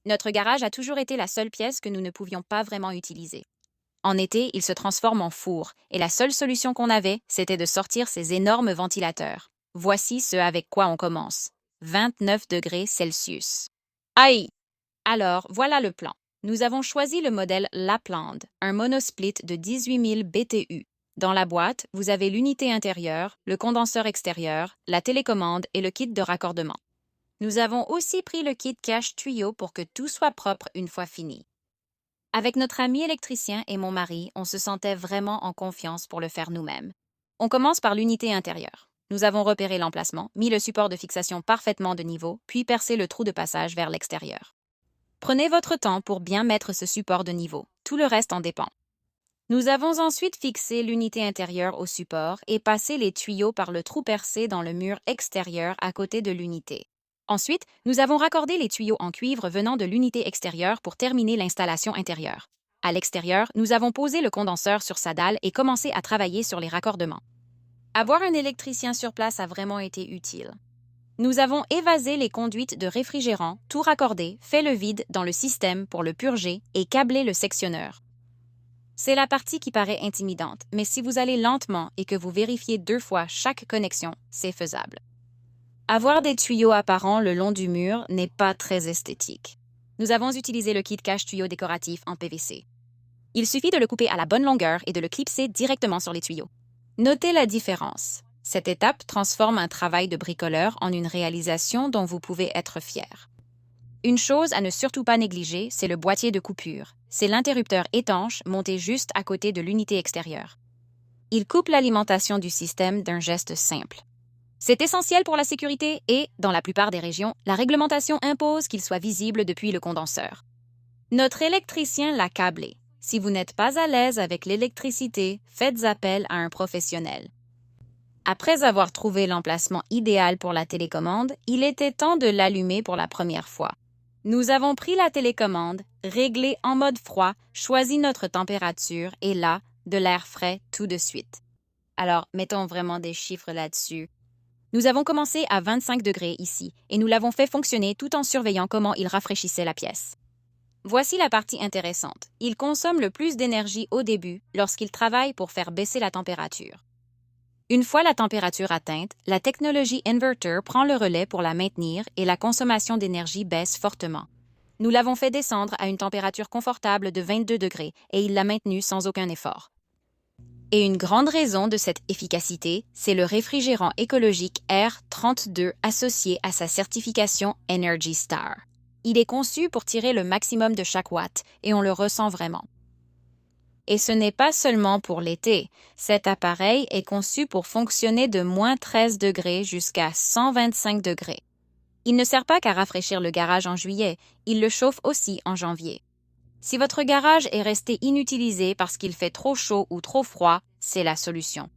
Notre garage a toujours été la seule pièce que nous ne pouvions pas vraiment utiliser. En été, il se transforme en four, et la seule solution qu'on avait, c'était de sortir ces énormes ventilateurs. Voici ce avec quoi on commence. 29 degrés Celsius. Aïe! Alors, voilà le plan. Nous avons choisi le modèle Lapland, un monosplit de 18 000 BTU. Dans la boîte, vous avez l'unité intérieure, le condenseur extérieur, la télécommande et le kit de raccordement. Nous avons aussi pris le kit cache tuyau pour que tout soit propre une fois fini. Avec notre ami électricien et mon mari, on se sentait vraiment en confiance pour le faire nous-mêmes. On commence par l'unité intérieure. Nous avons repéré l'emplacement, mis le support de fixation parfaitement de niveau, puis percé le trou de passage vers l'extérieur. Prenez votre temps pour bien mettre ce support de niveau. Tout le reste en dépend. Nous avons ensuite fixé l'unité intérieure au support et passé les tuyaux par le trou percé dans le mur extérieur à côté de l'unité. Ensuite, nous avons raccordé les tuyaux en cuivre venant de l'unité extérieure pour terminer l'installation intérieure. À l'extérieur, nous avons posé le condenseur sur sa dalle et commencé à travailler sur les raccordements. Avoir un électricien sur place a vraiment été utile. Nous avons évasé les conduites de réfrigérant, tout raccordé, fait le vide dans le système pour le purger et câblé le sectionneur. C'est la partie qui paraît intimidante, mais si vous allez lentement et que vous vérifiez 2 fois chaque connexion, c'est faisable. Avoir des tuyaux apparents le long du mur n'est pas très esthétique. Nous avons utilisé le kit cache tuyau décoratif en PVC. Il suffit de le couper à la bonne longueur et de le clipser directement sur les tuyaux. Notez la différence. Cette étape transforme un travail de bricoleur en une réalisation dont vous pouvez être fier. Une chose à ne surtout pas négliger, c'est le boîtier de coupure. C'est l'interrupteur étanche monté juste à côté de l'unité extérieure. Il coupe l'alimentation du système d'un geste simple. C'est essentiel pour la sécurité et, dans la plupart des régions, la réglementation impose qu'il soit visible depuis le condenseur. Notre électricien l'a câblé. Si vous n'êtes pas à l'aise avec l'électricité, faites appel à un professionnel. Après avoir trouvé l'emplacement idéal pour la télécommande, il était temps de l'allumer pour la première fois. Nous avons pris la télécommande, réglé en mode froid, choisi notre température et là, de l'air frais tout de suite. Alors, mettons vraiment des chiffres là-dessus. Nous avons commencé à 25 degrés ici et nous l'avons fait fonctionner tout en surveillant comment il rafraîchissait la pièce. Voici la partie intéressante. Il consomme le plus d'énergie au début lorsqu'il travaille pour faire baisser la température. Une fois la température atteinte, la technologie inverter prend le relais pour la maintenir et la consommation d'énergie baisse fortement. Nous l'avons fait descendre à une température confortable de 22 degrés et il l'a maintenue sans aucun effort. Et une grande raison de cette efficacité, c'est le réfrigérant écologique R32 associé à sa certification Energy Star. Il est conçu pour tirer le maximum de chaque watt et on le ressent vraiment. Et ce n'est pas seulement pour l'été. Cet appareil est conçu pour fonctionner de moins 13 degrés jusqu'à 125 degrés. Il ne sert pas qu'à rafraîchir le garage en juillet, il le chauffe aussi en janvier. Si votre garage est resté inutilisé parce qu'il fait trop chaud ou trop froid, c'est la solution.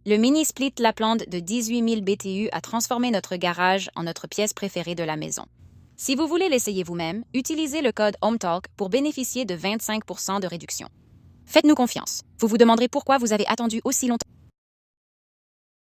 Le mini-split Lapland de 18 000 BTU a transformé notre garage en notre pièce préférée de la maison. Si vous voulez l'essayer vous-même, utilisez le code HOMETALK pour bénéficier de 25% de réduction. Faites-nous confiance. Vous vous demanderez pourquoi vous avez attendu aussi longtemps.